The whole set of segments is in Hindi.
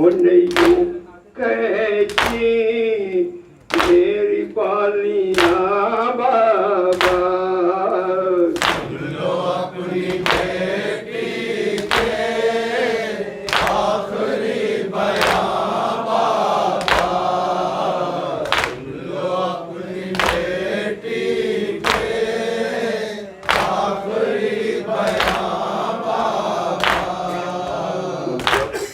यूं कहती मेरी बालियां बाबा, सुन लो अपनी बेटी के आखिरी बयान बाबा, सुन लो अपनी बेटी के आखिरी बयान बाबा।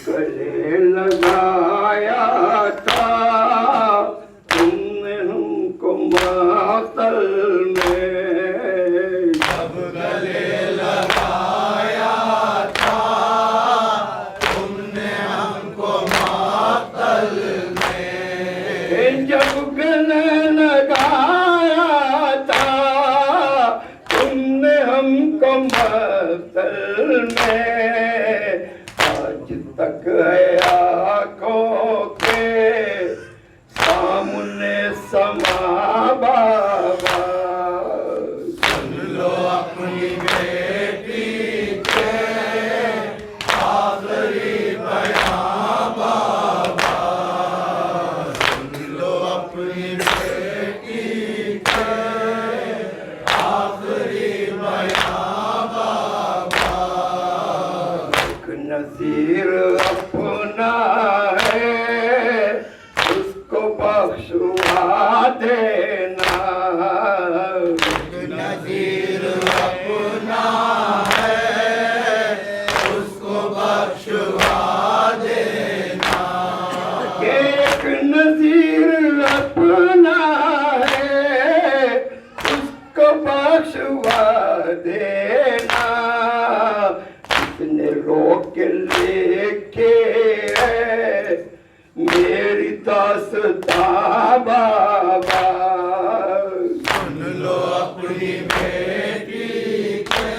गले लगाया था तुमने हमको मातल में, जब गले लगाया था तुमने हमको मातल में, जब गले लगाया था तुमने हमको मातल में, आज तक है आँखों के सामने समा बाबा, सुन लो अपनी बेटी के आखिरी बयान बाबा, सुन लो अपनी बेटी के आखिरी बयान बाबा। एक नज़ीर अपना है उसको बख्शवा देना, नज़ीर अपना है उसको बख्शवा देना, एक नज़ीर अपना है उसको बख्शवा देना, इसने रोक लेके है मेरी दास्तां बाबा, सुन लो अपनी बेटी के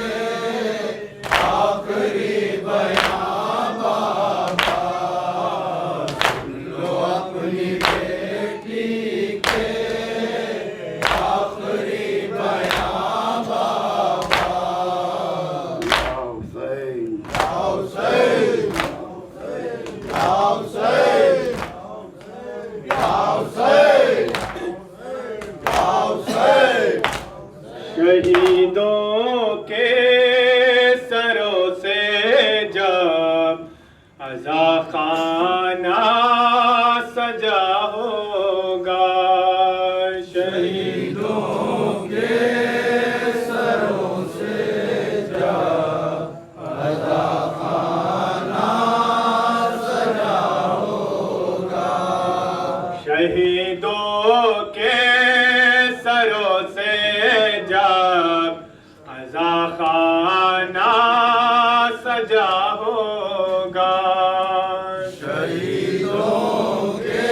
आखिरी बयान बाबा, सुन लो अपनी बेटी के आखिरी बयान बाबा। हुसैन हुसैन, हुसैन, हुसैन, हुसैन। शहीदों के सरों से जब अज़ा खाना सजा होगा, शहीदों के सरों से जब अज़ा खाना सजा होगा, शहीदों के सरों से जब अज़ा खाना सजा होगा, शहीदों के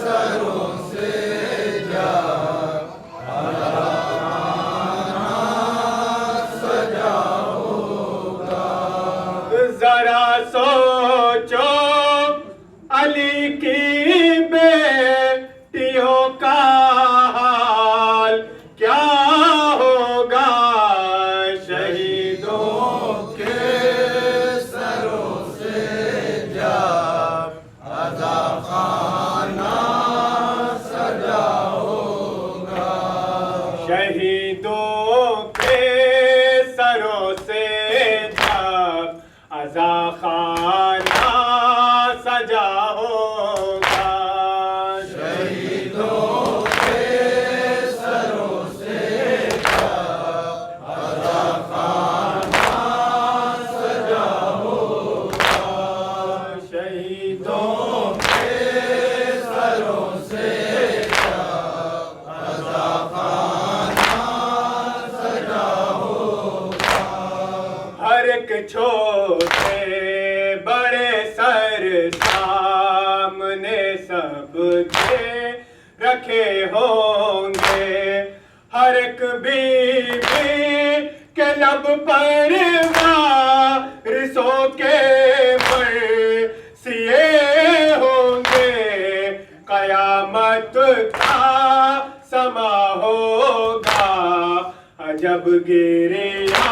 सरों से जब अज़ा खाना सजा होगा, जरा सोचो अली की बेटियों का हाल क्या होगा, शहीदों के सरों से जब अज़ा खाना सजा होगा, शहीदों के सरों से जब अज़ा खाना सजा होगा, शहीदों के सरों से जब अज़ा खाना सजा होगा, शहीदों के सरों से जब अज़ा खाना सजा होगा, हर एक छोटे बड़े सर सामने सबके रखे होंगे, हर एक बीवी के लब पर वारिसों के मरसिए होंगे, कयामत का समा होगा, अजब गिरिया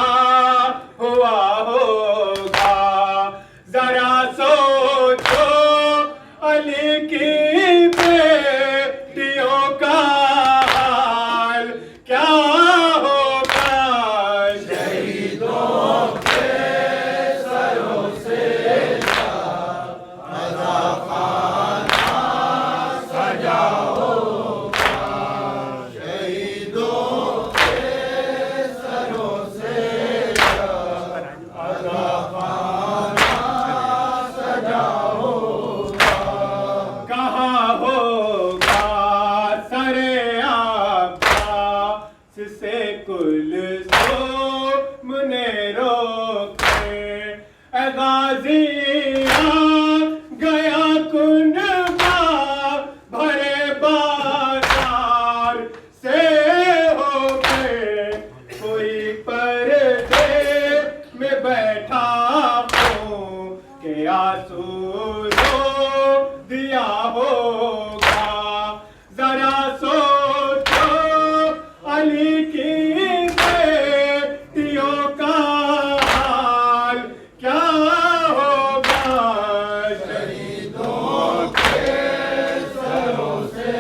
हुआ होगा, जरा सोचो की बेटियों का हाल क्या होगा। शहीदों के सरों से अज़ाखाना सजा होगा। शहीदों के सरों से अज़ाखाना सजा होगा। कहाँ होगा सरे आबास से कुल सो मुने रोके। ए गाजिया गया कुनबा भरे बाजार से हो गए। कोई पर्दे में बैठा हूँ के आंसू रो दिया होगा। जरा सोचो अली की बेटियों का हाल क्या होगा। शहीदों के सरों से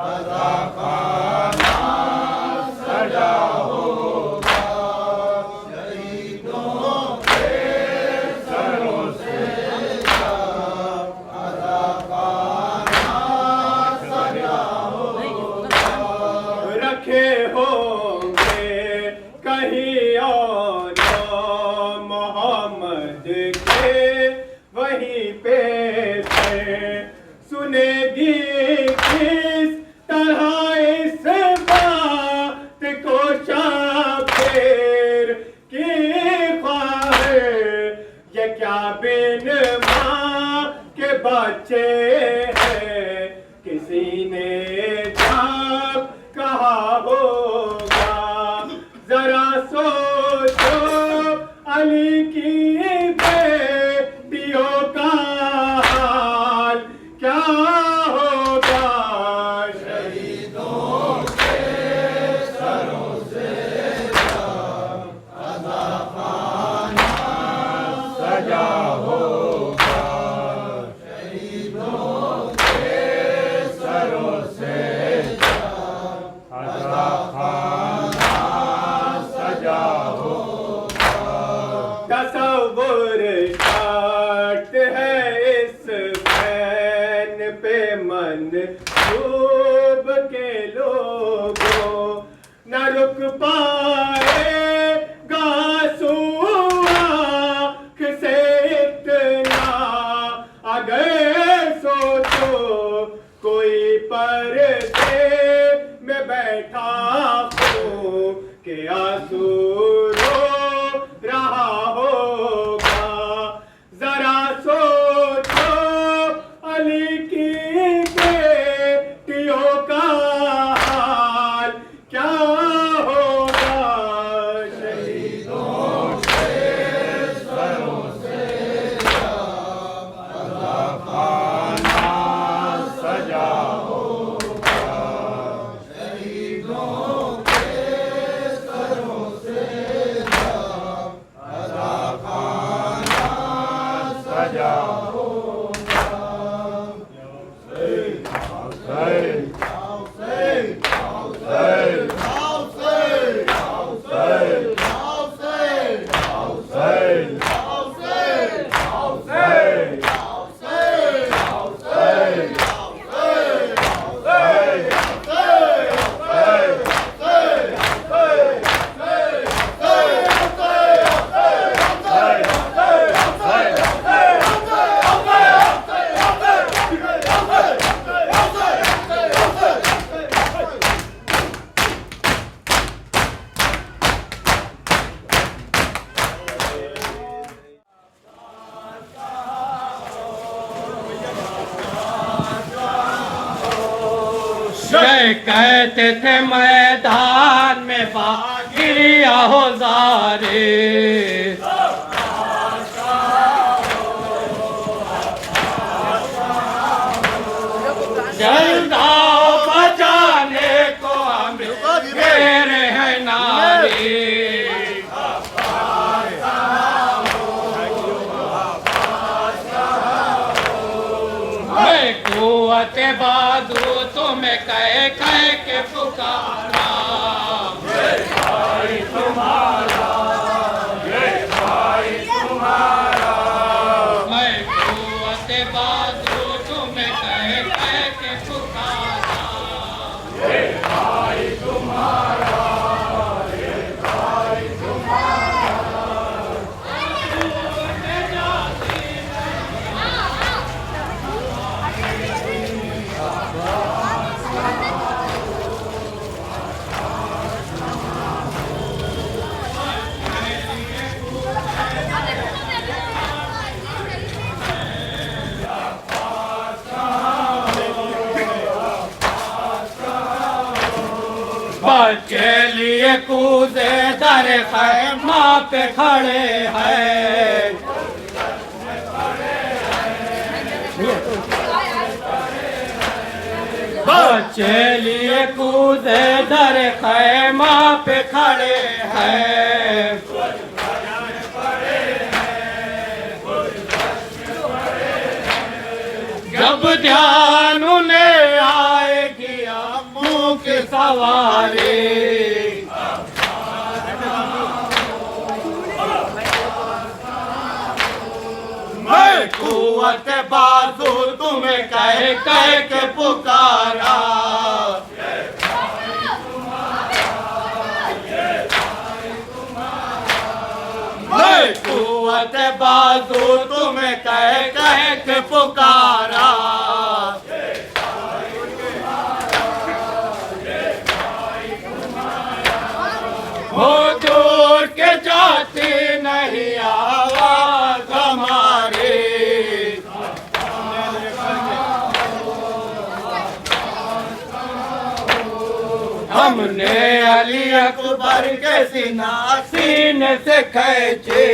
अज़ाखाना सजा होगा। शहीदों के सरों से अज़ाखाना सजा होगा। रखे होंगे कहीं और मोहम्मद के वहीं पे से। सुनेगी किस तरह इस बात को शाफिर की ख्वाहिर। ये क्या बिन माँ के बच्चे हैं किसी ने जब कहा होगा। जरा सोचो अली की बेटियों का हाल क्या होगा। शहीदों के सरों से अज़ाखाना सजा होगा। शहीदों के सरों से अज़ाखाना सजा होगा। तसव्वुर काट है इस फैन पे मन डूब के लोगों न रुक पाएगा आंसू आँख से इतना। अगर सोचो कोई पर्दे में बैठा हूँ के आंसू रो रहा होगा। जरा सोचो अली की बेटियों का हाल क्या होगा। शहीदों के सरों से अज़ाखाना सजा होगा। शहीदों के सरों से अज़ाखाना सजा होगा। हुसैन हुसैन हुसैन हुसैन हुसैन हुसैन कहते थे मैदान में बागिरिया हो जारे। जल्दा बचाने को हम घेरे हैं नारी। कुव्वत बाजू तुम्हें कह कह के पुकारा, ये भाई तुम्हारा, ये भाई तुम्हारा, मैं कुव्वत बाजू तुम्हें कह कह के पुकारा, ये भाई तुम्हारा, ये भाई तुम्हारा। बच्चे लिए कूदे दर खैमा पे खड़े हैं, बच्चे लिए कूदे दर खैमा पे खड़े हैं, जब ध्यान उन्हें आएगी मुँह की सवारी, मैं कुव्वत बाजू तुम्हें कह कह के पुकारा, मैं कुव्वत बाजू तुम्हें कह कह के पुकारा, हो दूर के जाती नहीं आवाज हमारी, हमने अली अकबर के सीने से खींची,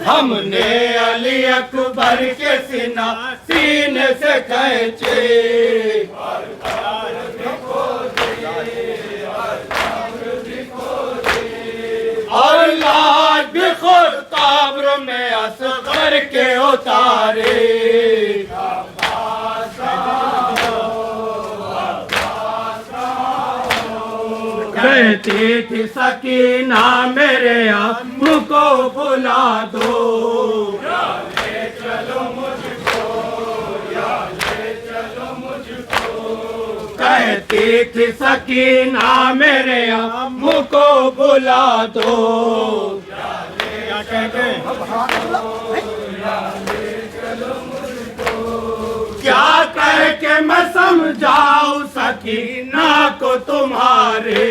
हमने अली अकबर के सीने से खींची, और लाज भी खुद कब्र में असगर के उतारे, कहती थी सकीना मेरे अम्मू को बुला दो, ले चलो मुझको, या ले चलो मुझको, कहती थी सकीना मेरे अम्मू को बुला दो, क्या कहते क्या कह के मैं समझाऊं सकीना को तुम्हारे,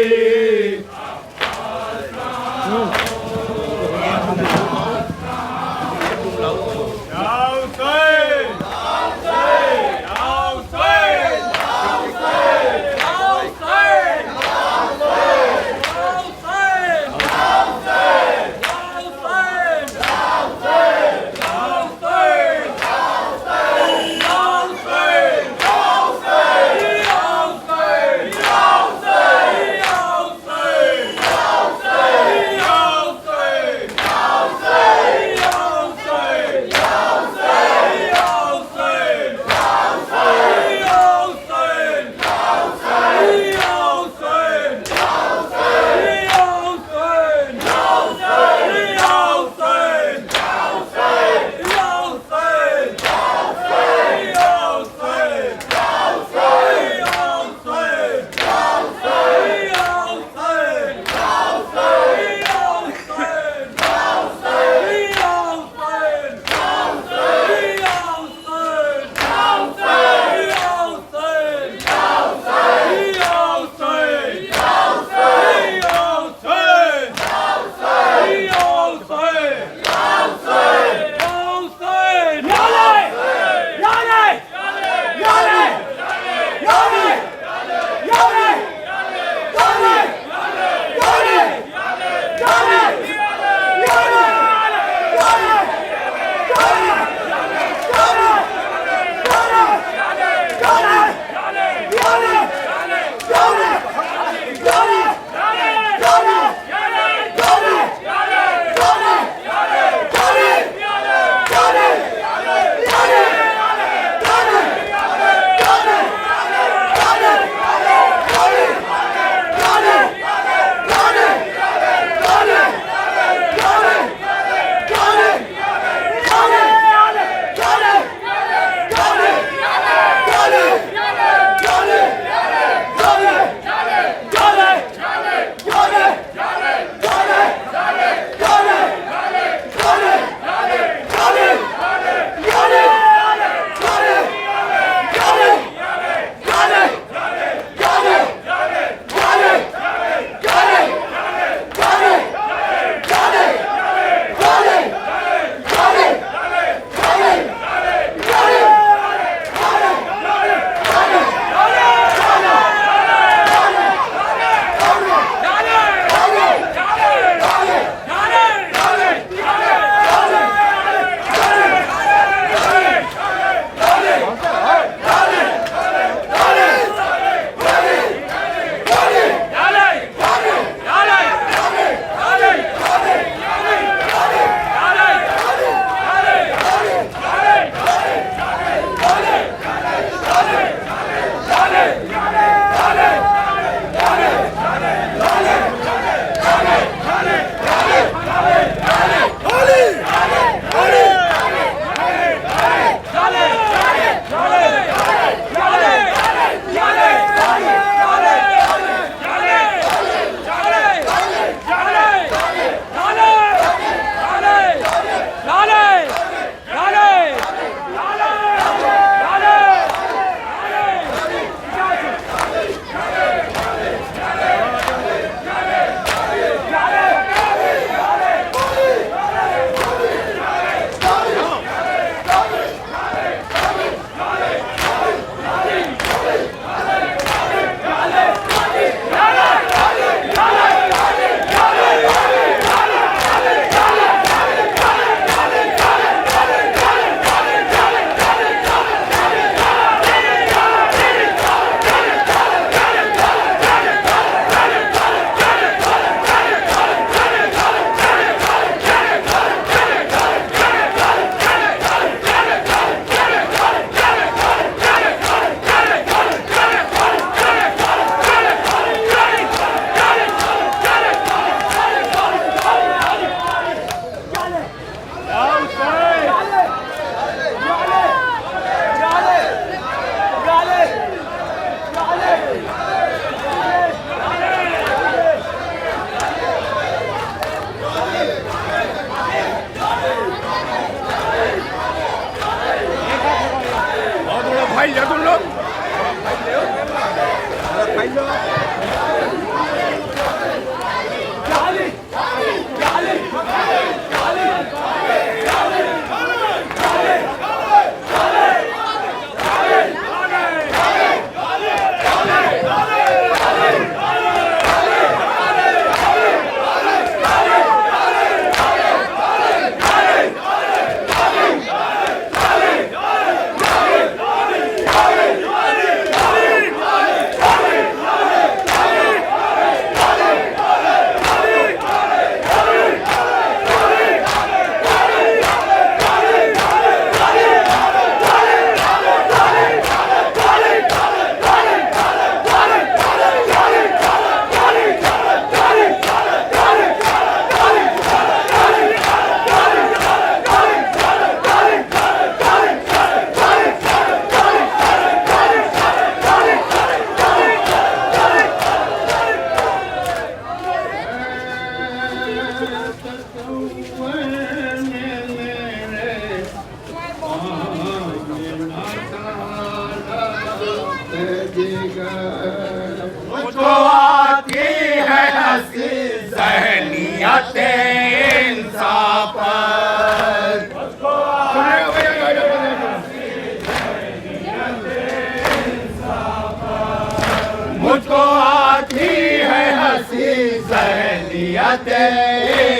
जमहूरियत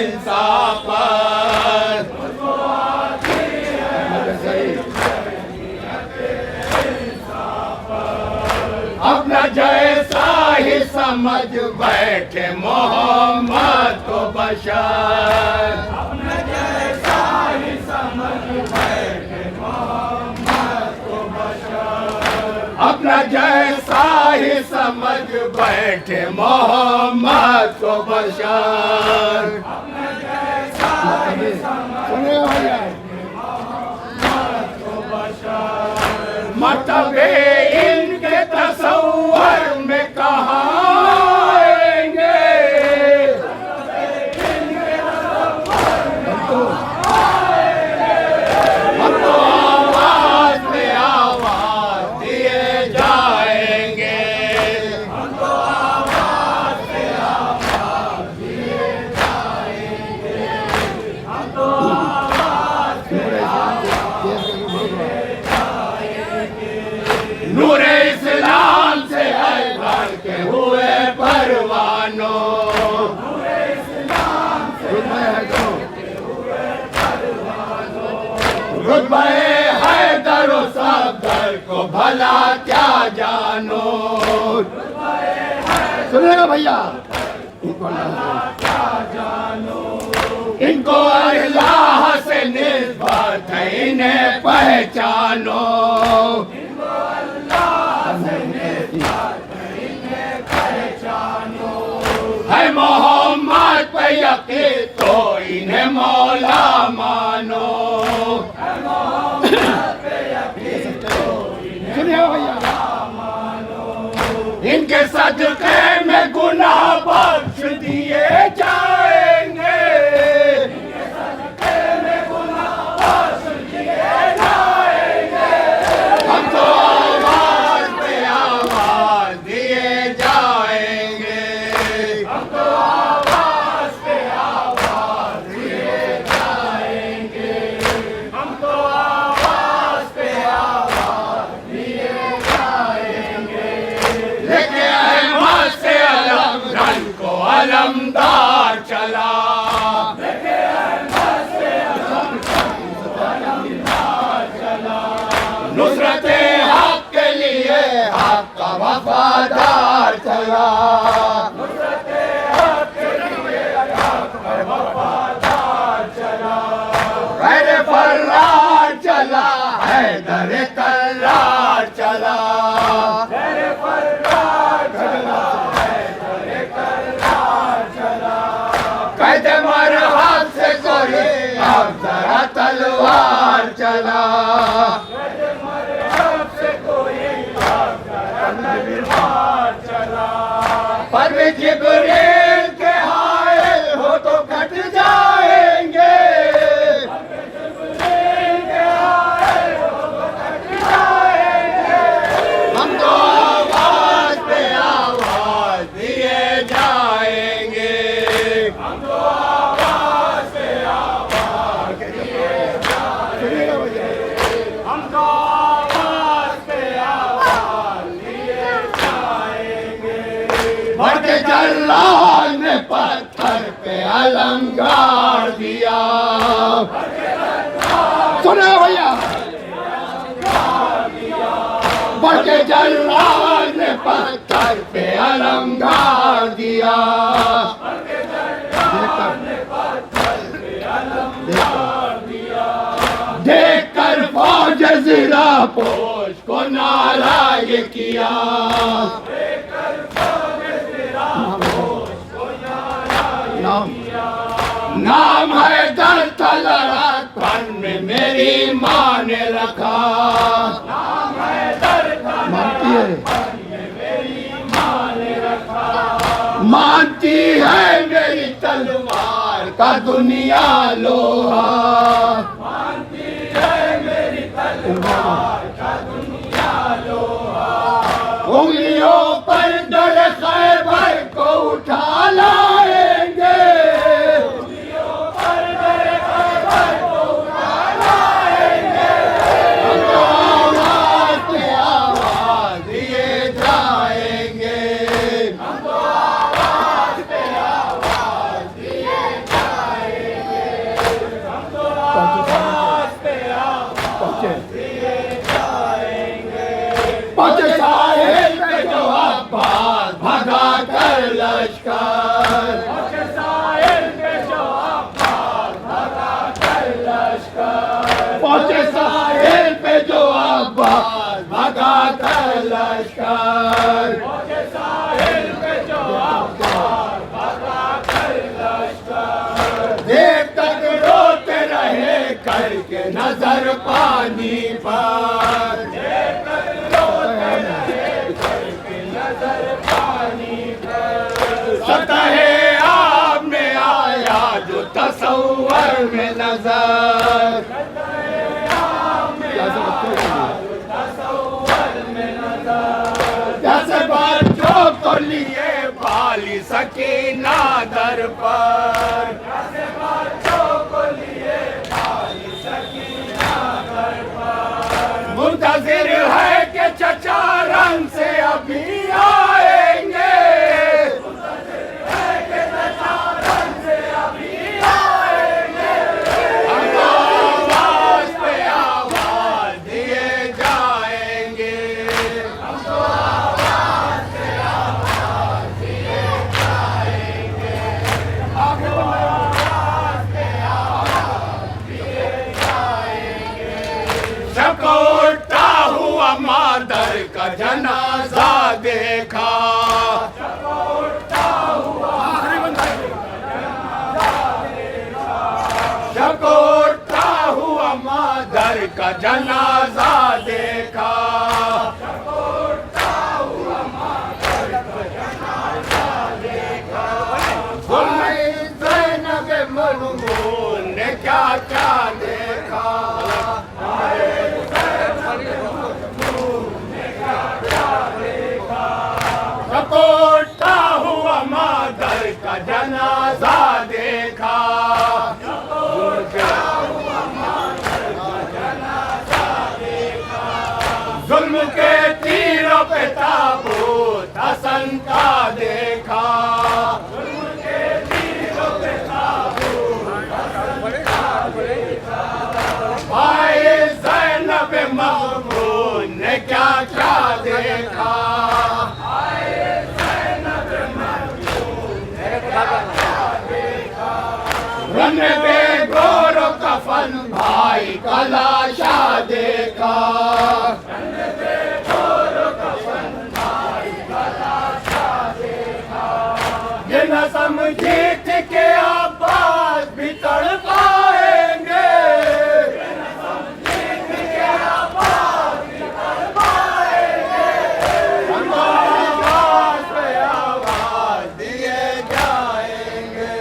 इंसाफ पर। अपना जैसा ही समझ बैठे मोहम्मद को बशर। अपना जैसा ही समझ बैठे मोहम्मद को बशर। अपना जैसा ही समझ बैठे मोहम्मद को बशर। अपना जैसा ही समझ बैठे मोहम्मद को बशर। मतबे इनके तसव्वुर में कहाँ आएंगे? हम तो आवाज पे आवाज दिए जाएंगे। हम तो आवाज पे आवाज दिए जाएंगे। हम तो आवाज पे आवाज दिए जाएंगे। नूरे इस्लाम से है भर के हुए परवानों। नूरे इस्लाम से रुतबे हैदर व सफदर को भला क्या जानो। सुनिएगा भैया, इनको अल्लाह से निस्बत है इन्हें पहचानो। है मोहम्मद पे यकीन तो इन्हें मौला मानो। सुनिएगा भैया, इनके सदक़े में गुनाह बख्श दिए जाएंगे। इनके सदक़े में गुनाह बख्श दिए जाएंगे। हम तो आवाज पे आवाज दिए जाएंगे। हम तो आवाज पे आवाज दिए जाएंगे। हम तो आवाज पे आवाज दिए जाएंगे। लेके अहमद से अलम रन को अलमदार चला। लेके अहमद से अलम रन को अलमदार चला। नुसरते हक के लिए हक का वफादार चला। नुसरते हक के लिए हक का वफादार चला। गैर फर्रार चला हैदर कर्रार चला। गैर फर्रार चला हैदर कर्रार चला। कैदे मरहब से कोई अब जरा तलवार चला। कैदे मरहब से कोई अब जरा तलवार चला। पर भी जिब्रील के हायल हो तो कट जाएंगे। हम तो आवाज पे आवाज दिए जाएंगे। हम तो आवाज पे आवाज दिए जाएंगे। हम तो आवाज पे आवाज दिए जाएंगे। बढ़ते जल्लाद ने पत्थर पे अलम गाड़ दिया। सुनिएगा भैया, बढ़के जल्लाद ने पत्थर पे अलम गाड़ दिया। देख कर फौज ज़िरा पोश को नारा ये किया। नाम है दर तलरतन में मेरी माँ ने रखा। नाम है दर मानती है, मानती है मेरी तलवार का दुनिया लोहा। मानती है मेरी तलवार का दुनिया लोहा। उंगलियों पर दर खैबर को उठा लाएंगे। उंगलियों पर दर खैबर को उठा लाएंगे। हम तो आवाज पे आवाज दिए जाएंगे। हम तो आवाज पे आवाज नजर पानी पर, सतहे आब में आया जो तसव्वुर में नजर, जैसे बच्चों को लिए पाली सकीना दर पर, मुंतजिर है कि चचा रंग से अभी आएंगे, आवाज पे आवाज दिए जाएंगे, सबको उठता हुआ मादर का जनाजा देखा, सबको उठता हुआ मादर का जनाजा देखा, ज़ैनब मलून ने क्या क्या देखा, सपोटा हुआ मादर का जनाजा देखा, जुल्म के तीरों पे ताबूत हसन का देखा, भाई ज़ैनब मलून ने क्या क्या देखा, रन बेगोरो कफन भाई का लाशा देखा, ये न समझी थी कि अब्बास भी तड़ पाएंगे, आवाज पे आवाज दिए जाएंगे,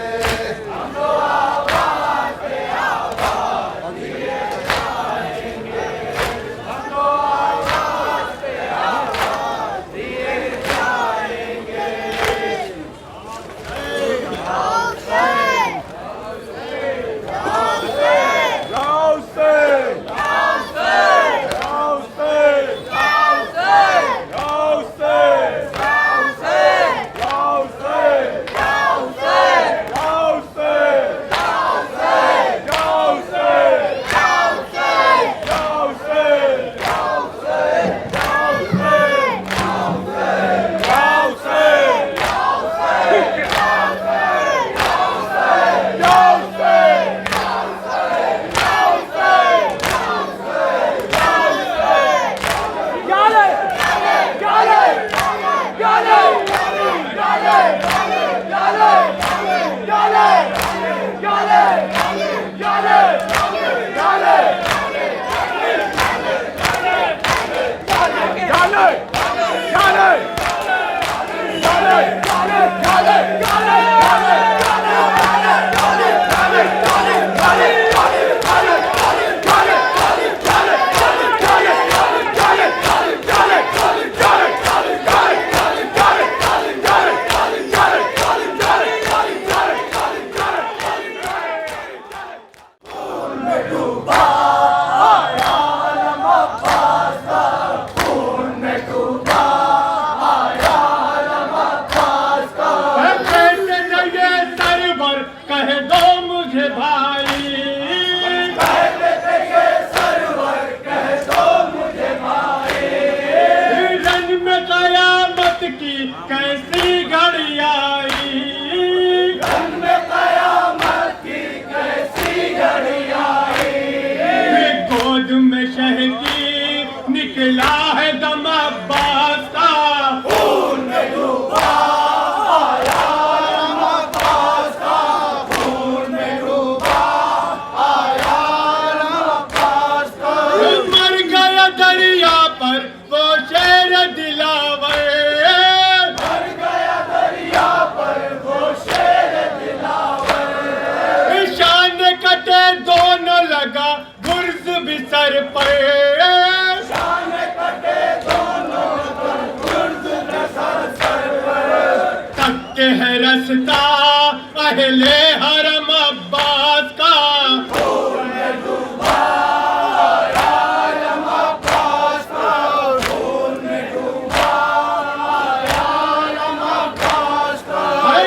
अहले हरम अब्बास का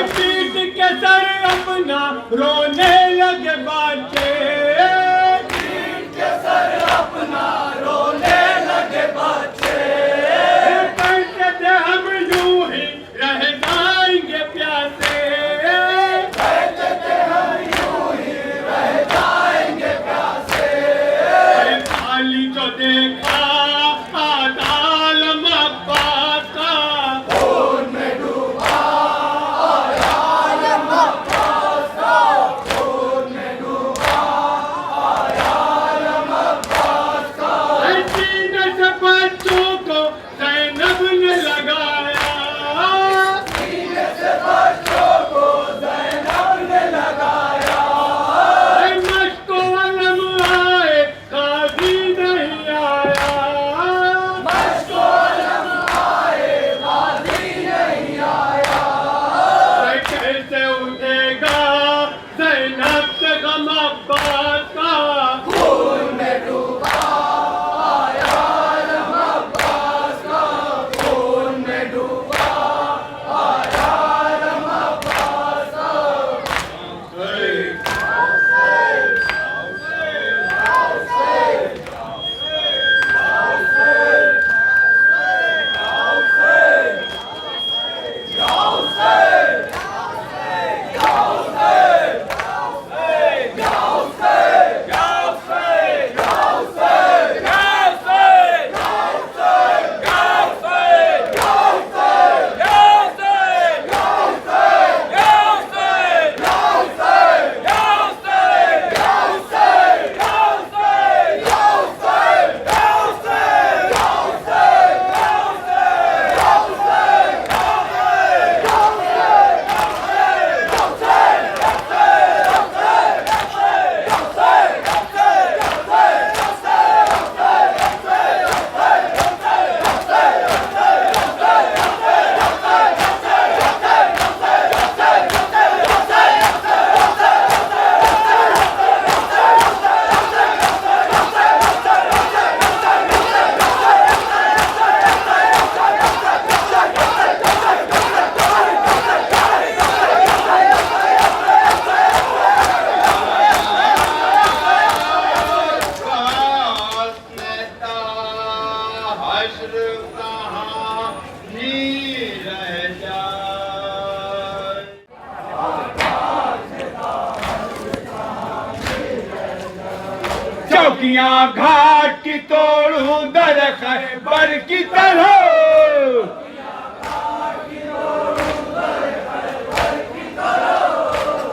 पीट के सर अपना रोने लगे बच्चे, पीट के सर अपना रोने लगे बच्चे, कहते थे हम यूं ही रह जाएंगे प्यासे, कहते थे हम यूं ही रह जाएंगे प्यासे। खाली जो देखा आलम अब्बास का खून में डूबा, आलम अब्बास का खून में डूबा, आलम अब्बास का। सीने से बच्चों को ज़ैनब ने लगाया, सीने से बच्चों को ज़ैनब ने लगाया। मश्को अलम आए काजी नहीं आया, मश्को अलम आए काजी नहीं आया। कैसे उठेगा ज़ैनब से गम अब्बास का खून में डूबा, आलम अब्बास का खून में डूबा, आलम अब्बास का। चौकियां घाट की तोड़ूं दर खैबर की तरह,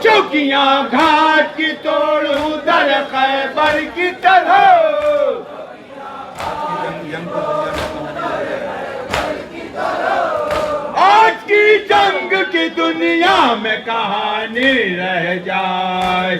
चौकियां घाट की तोड़ूं दर खैबर की तरह। आज की जंग की दुनिया में कहानी रह जाए,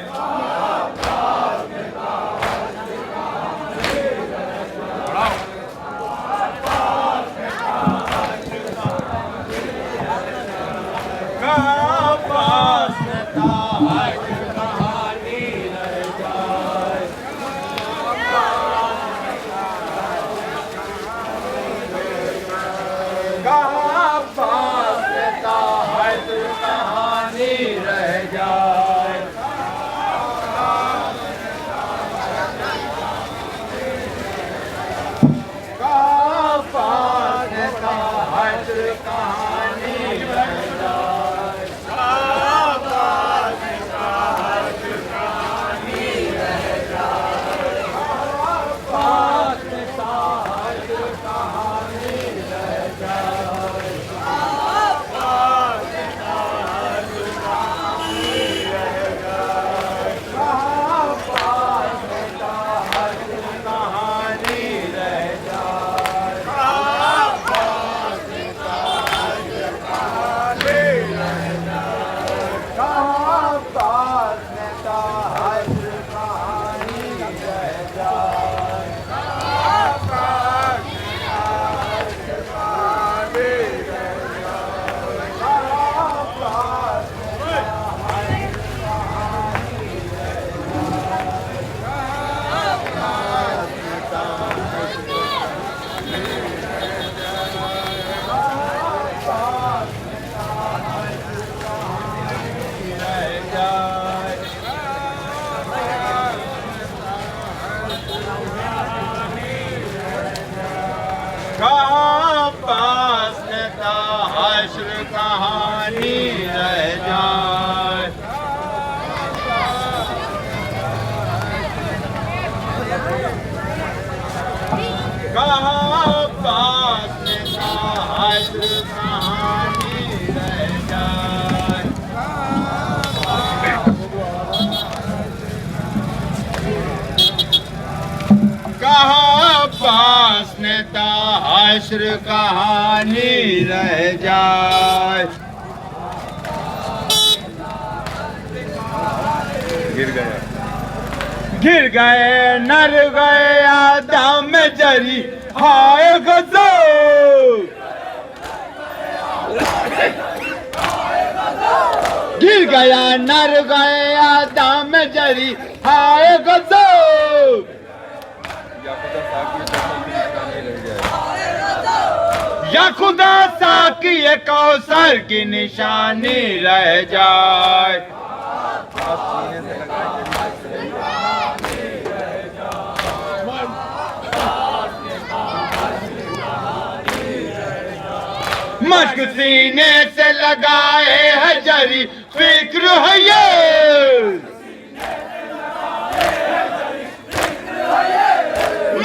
कहानी रह जाए। कहाँ पास में शास्त्र कहानी रह जाए। कहाँ पास नेता हश्र कहानी रह जाए। गिर गए नर गए आदम जरी हाय गजब। गिर गया नर गए आदम जरी हाय गजब। या खुदा सा की ये कौसर की निशानी रह जाए। मश्क सीने से लगाए है जरी फिक्र है ये।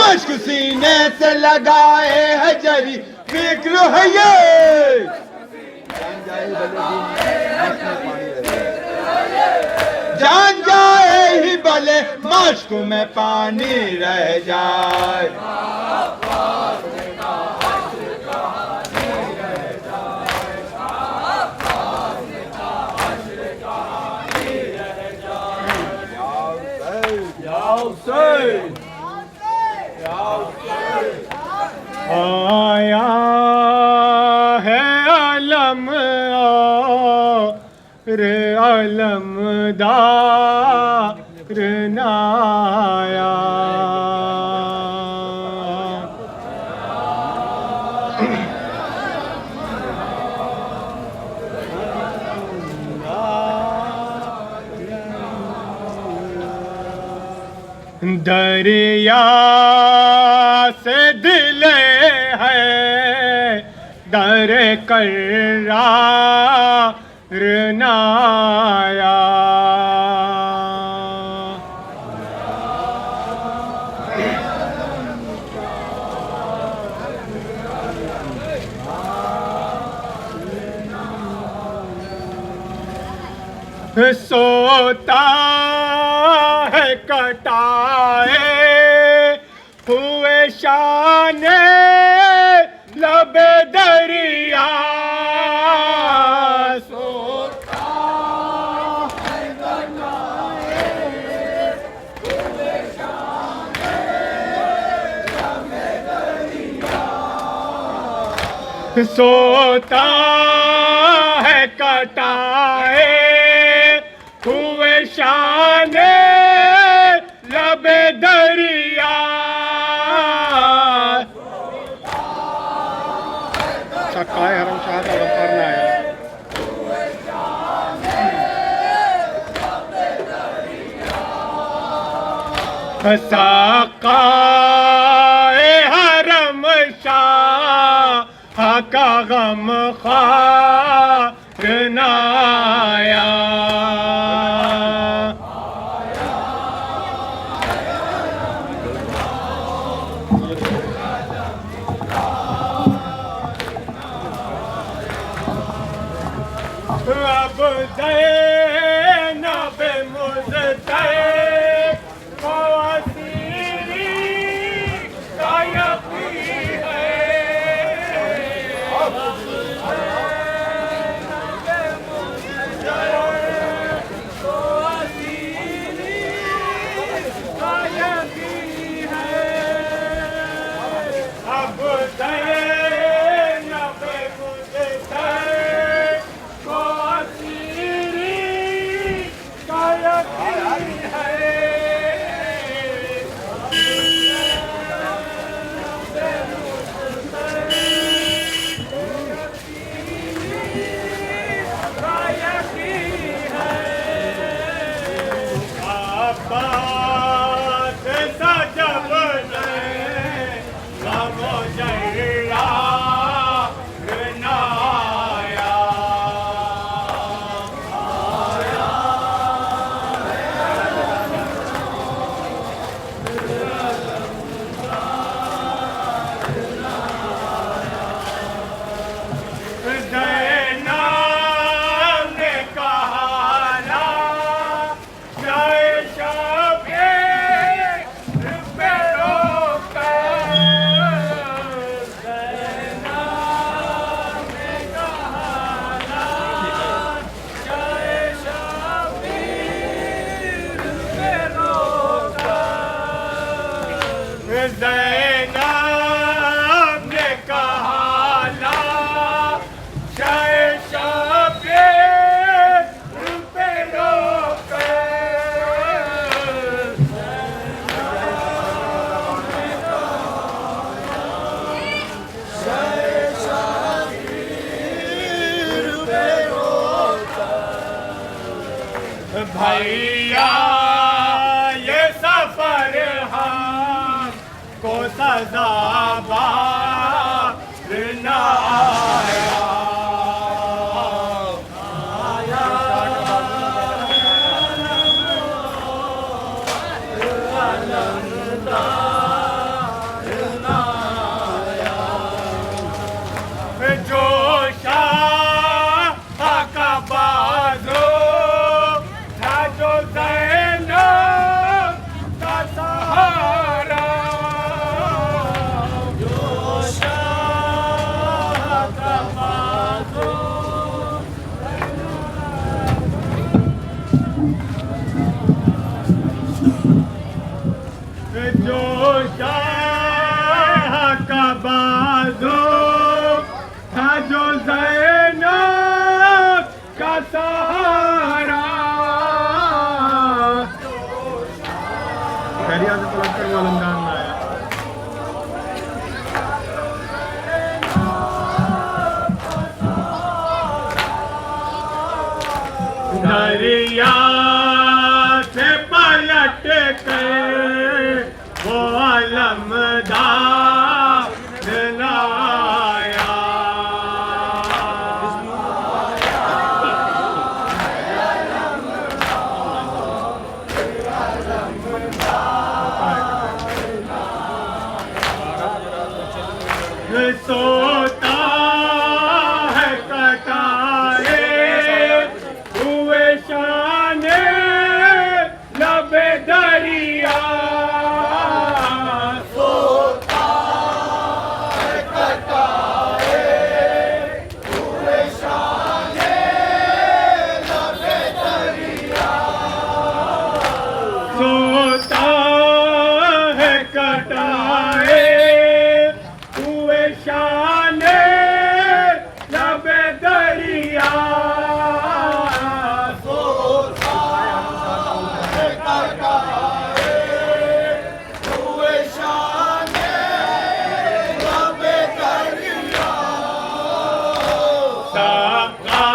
मश्क सीने से लगाए है जरी फिक्र है ये। जान जाए ही भले मश्क में पानी रह जाए। आया है आलम रे आलमदार नाया। दरिया से दिल है दर करार नाया। सोता है कटाए हुए शाने लबे दरिया। सोता है कटाए हुए शाने लबे दरिया। सोता है कटाए हुए शाने लबे दरिया। क्या है हरम शाह का करना है। साक़ाए हरम शाह का गम ख़ार नाया। अब ज़ैनब मुज़्तफ़ा वासीरी का यकीन है। अब ज़ैनब ज़ैनब ने कहा ला शबीर पे रोके भैया ये सफर को सज़ाबार न आया जो शाह का बाज़ो था जो ज़ैनब का सहारा जो शाह का बाज़ो था जो ज़ैनब का सहारा खैरिया से पलट कर वो अंदाज में आया दरिया से पलट के वो अलमदार लाया सोता है कटाए हुए शाने लबे दरिया सोता है कटाए हुए शाने लबे दरिया सोता है कटाए हुए शाने लबे दरिया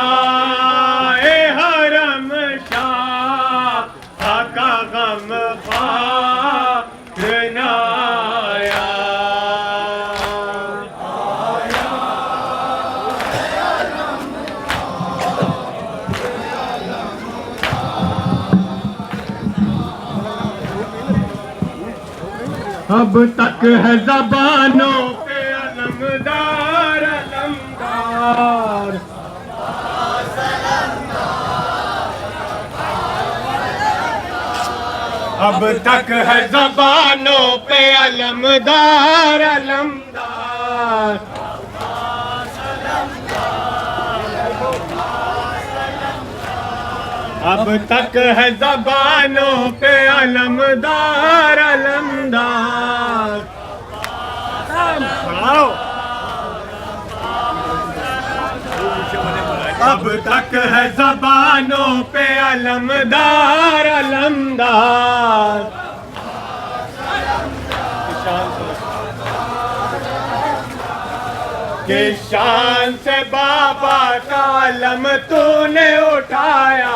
सक़ाए हरम शाह का गम ख़ार न आया अब तक है ज़बानों पे अलमदार अलमदार अब तक है ज़बानों पे अलमदार अलमदार अब तक है ज़बानों पे अलमदार अलमदार अब तक है ज़बानों पे अलमदार अलमदार कि शान से बाबा का अलम तूने उठाया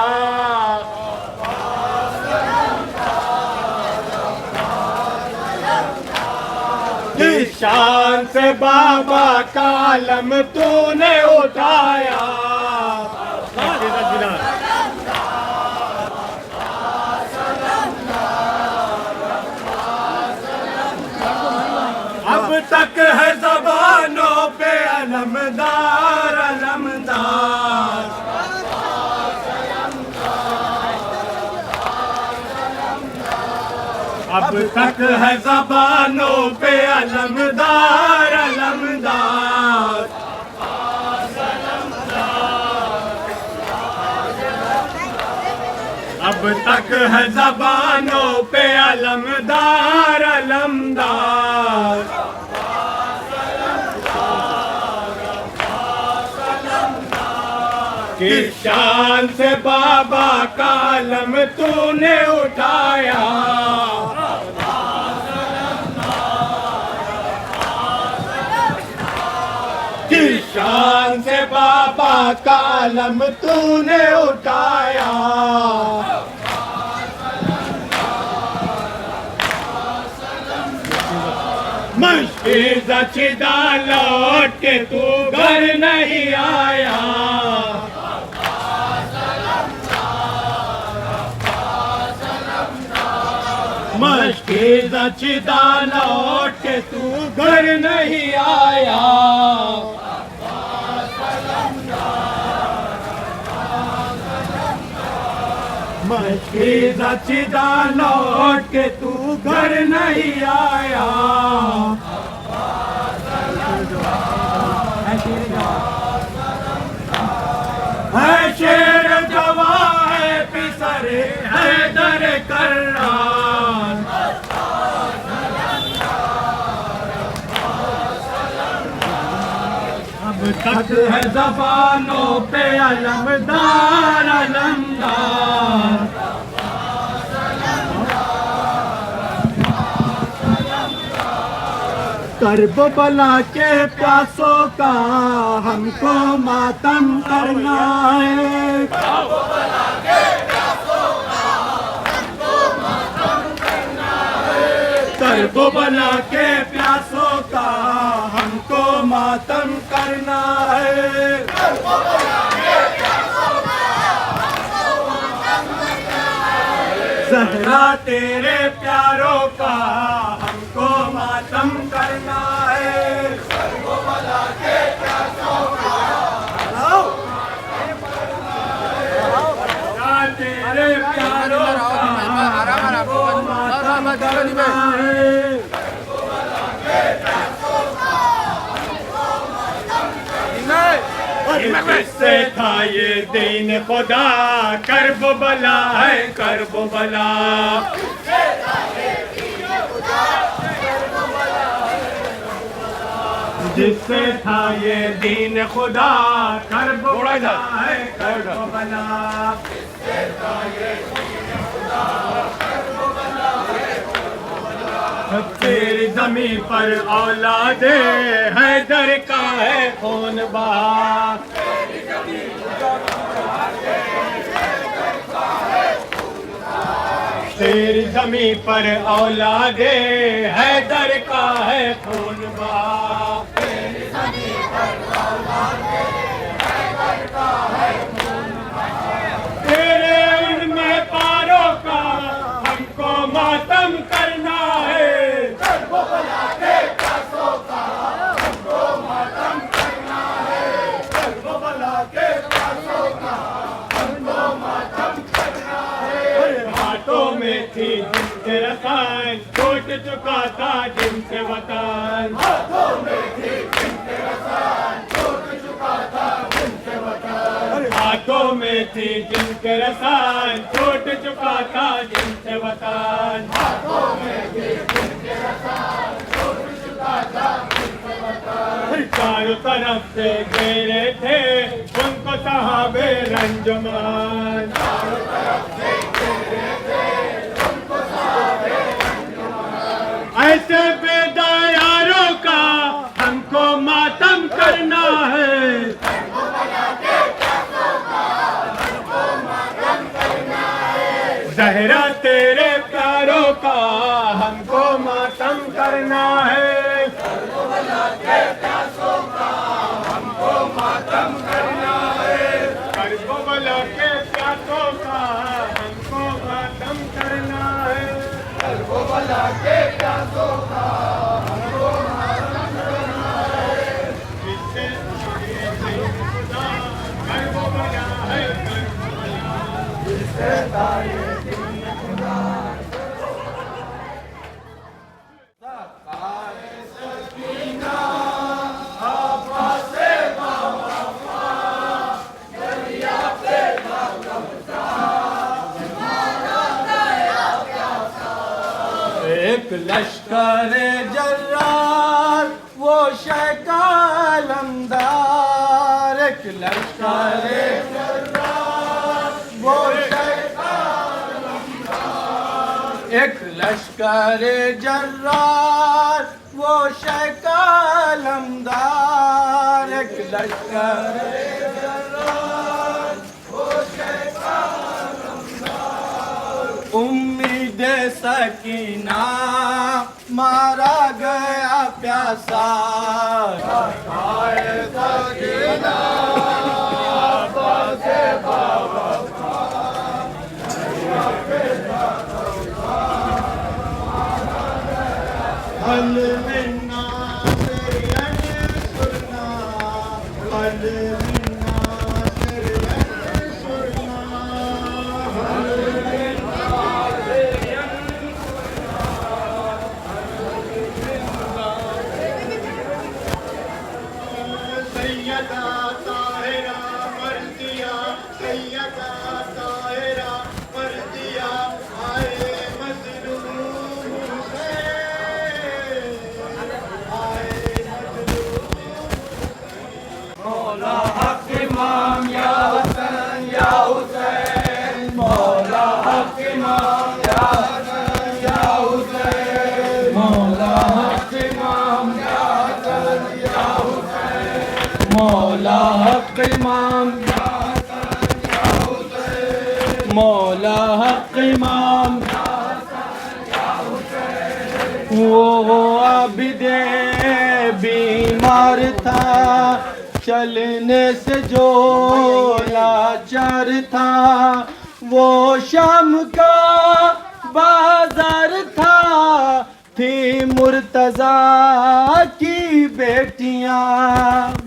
कि शान से बाबा का अलम तूने उठाया अब तक है ज़बानों पे अलमदार अलमदार अब तक है ज़बानों पे अलमदार अलमदार अब तक है ज़बानों पे अलमदार अलमदार, किस शान से बाबा का अलम तूने उठाया, किस शान से बाबा का अलम तूने उठाया। मुश्किल जचिदा लौट के तू घर नहीं आया, मुश्किल जचिदा लौट के तू घर नहीं आया। मुश्किल जचिदा लौट के तू घर नहीं आया। है शेर जवां है पिसर हैदर कर्रान, अब तक है ज़बानों पे अलमदार अलमदार, करबला के प्यासों का हमको मातम करना है, करबला के प्यासों का हमको मातम करना है। ज़हरा तेरे प्यारों का हमको मातम करना है, करबला के प्यासों का तेरे प्यारों का हमको मातम करना है। किससे था ये दीन खुदा, करबला है करबला, जिससे था ये दीन खुदा, करबला है करबला, तेरी ज़मीं पर औलादे हैदर का है खून बहा, तेरी ज़मीं पर औलादे हैदर का है खून बहा, तेरे उनमें पारों का हमको मातम करना है, थी जिनके रसान छूट चुका था जिनसे वतन, हाथों में थी जिनके रसान छूट चुका था जिनसे वतन, हाथों में थी जिनके रसान छूट चुका था जिनसे वतन, हाथों में थी जिनके रसान छूट चुका था जिनसे वतन। चारों तरफ से घेरे थे उनको सहाबे रंजमान, चारों तरफ से घेरे थे ऐसे बेदयारों का हमको मातम करना है, ज़हरा तेरे प्यारों का हमको मातम करना है, हमको मातम करना है, करबला के प्यासों का हमको मातम करना है, करबला के प्यासों का हमको मातम करना है। जिससे खुदा करबला है करबला, जिससे खुदा एक लश्कर जर्रार वो शह का अलमदार, एक लश्कर जर्रार वो शह का अलमदार, एक लश्कर जर्रार वो शह का अलमदार, एक लश्कर जर्रार वो शह का अलमदार। उम्मीद सकीना मारा गया प्यासा, सकीना बासे बाबा हल मिन्ना तेरी सुरना, हल मिन्ना तेरी सुरना, हल मिन्ना तेरी सैयदा ताहिरा मर्दिया, सैयदा ताहिरा मर्दिया आए मजलूम से, आए मजलूम। मौला हक इमाम या हसन या हुसैन, मौला हक इमाम या हसन या हुसैन, मौला हक इमाम या हसन या हुसैन, मौला हक इमाम या हसन या हुसैन, मौला हक इमाम या हसन या हुसैन। वो आबिदे बीमार था, चलने से जो लाचार था, वो शाम का बाजार था, थी मुर्तजा की बेटियां,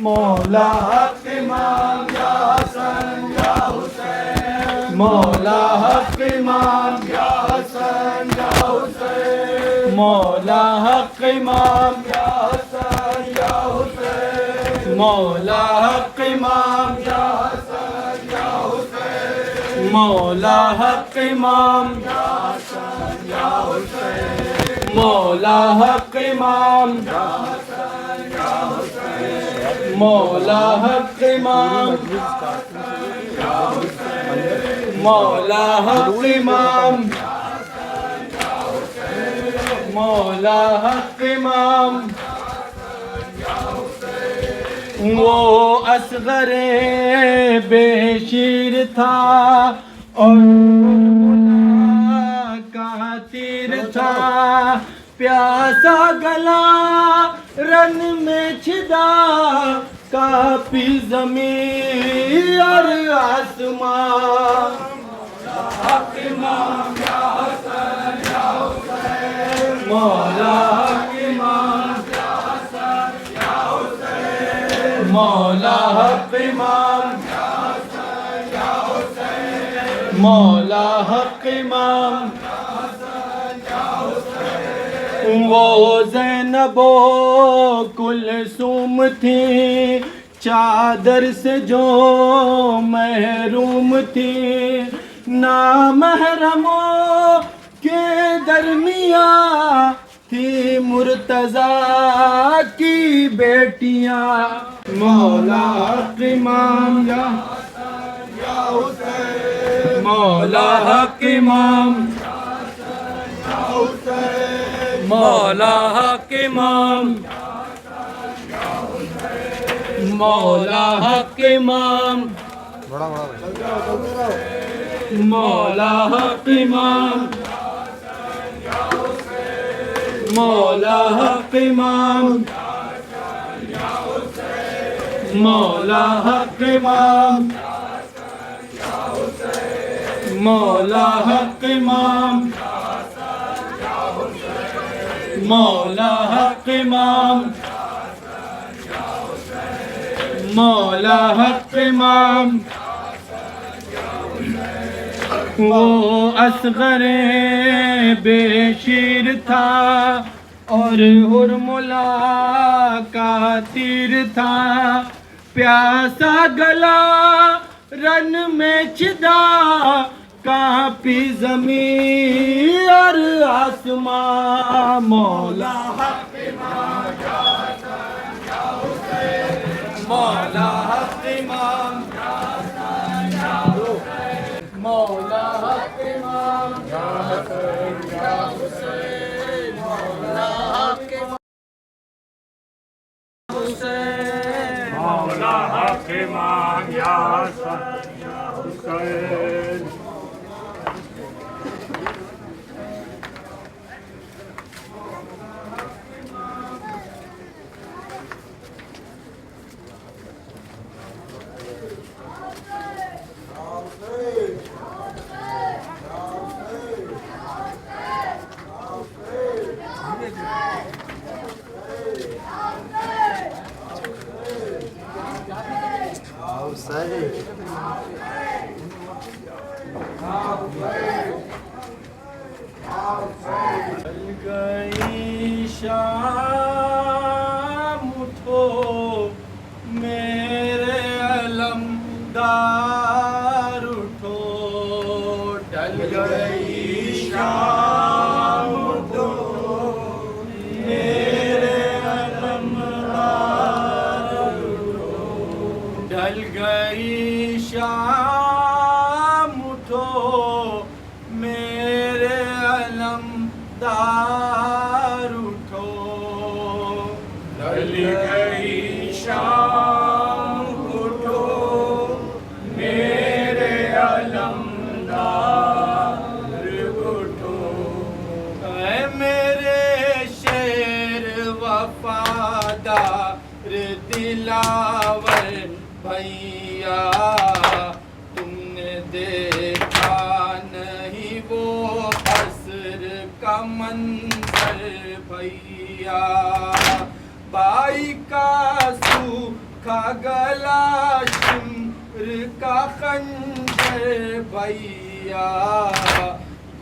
मौला हक इमाम या हसन या हुसैन, मौला हक इमाम या हसन या हुसैन, मौला हक इमाम या हसन या हुसैन, मौला हक इमाम या हसन या हुसैन, मौला हक इमाम या हसन या हुसैन, मौला हक इमाम या हसन या हुसैन, मौला हक इमाम या हुसैन, मौला हक इमाम या हुसैन, मौला हक इमाम। वो असगरे बेशीर था और का तीर था, प्यासा गला रन में छिदा, कापी ज़मीन और आसमान, मौला हक इमाम या हसन या हुसैन, मौला हक इमाम या हसन या हुसैन, मौला हक इमाम या हसन या हुसैन, मौला हक इमाम या हसन या हुसैन। वो ज़ैनबो कुलसूम थी, चादर से जो महरूम थी, नामहरमों के दरमिया थी मुर्तजा की बेटियां, मौला हक इमाम या हसन या हुसैन, मौला हक इमाम या हसन या हुसैन, मौला हक इमाम या हसन या हुसैन, मौला हक इमाम, मौला हक इमाम, मौला हक इमाम, मौला हक इमाम, मौला हक इमाम, मौला हक इमाम, मौला हक इमाम। वो असगरे बेशीर था और हुरमुला का तीर था, प्यासा गला रन में छिदा, कांपी ज़मीन और आसमां, मौला हक इमाम या हसन या हुसैन, मौला हक इमाम या हसन या हुसैन, मौला हक इमाम या हसन या हुसैन, मौला हक इमाम हुसैन, मौला हक इमाम या हसन या हुसैन। चल गई शाम उठो मेरे अलमदार उठो, ढल गई शाम उठो मेरे अलमदार उठो, ढल गई शाम उठो मेरे अलमदार उठो, ढल गई शाम उठो मेरे अलमदार उठो। ऐ मेरे शेर वफादार दिलावर भैया, तुमने देखा नहीं वो असर का मंजर भैया, बाई का सूखा गला शिम्र का खंजर भैया,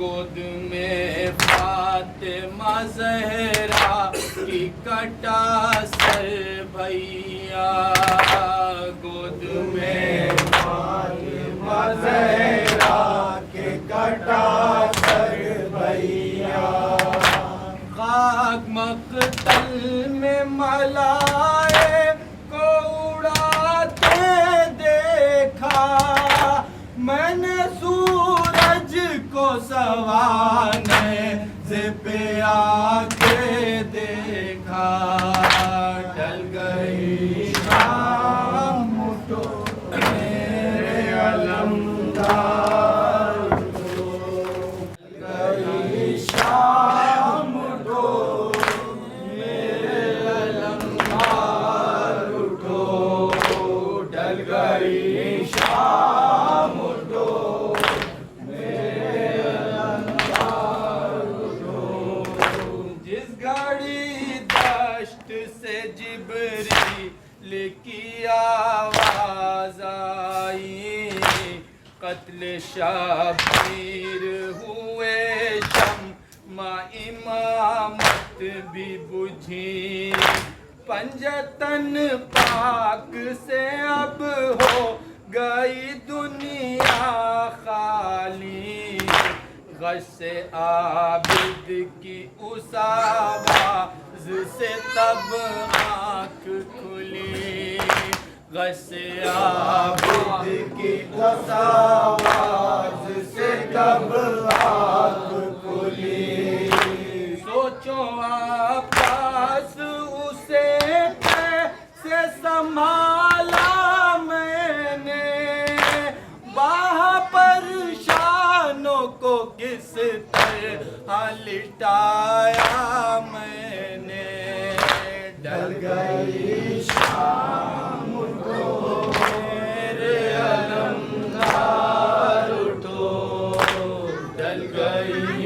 गोद में फातिमा ज़हरा की कटा सर भैया, गोद में फातिमा ज़हरा के कटा सर भैया, खाक मक़तल में मलाए को उड़ाते देखा, मैंने सूरज को सवाने से पे आके देखा, ढल गई शाम उठो मेरे अलमदार उठो, ढल गई शाम उठो मेरे अलमदार उठो, ढल गई शाम उठो मेरे अलमदार उठो, जिस घड़ी दश्त से जिब्रील की आवाज आई, कत्ल शब्बीर हुए शम्मा इमामत भी बुझी, पंजतन पाक से अब हो गई दुनिया खाली, गश से आबिद की उस आवाज़ से तब आँख खुली, गश से आबिद की उस आवाज़ से तब आँख खुली, सोचो आपस उसे कैसे संभाला मैंने, बाह पर शानों को किस तरह लिटाया मैंने, ढल गई शाम उठो मेरे अलमदार उठो, ढल गई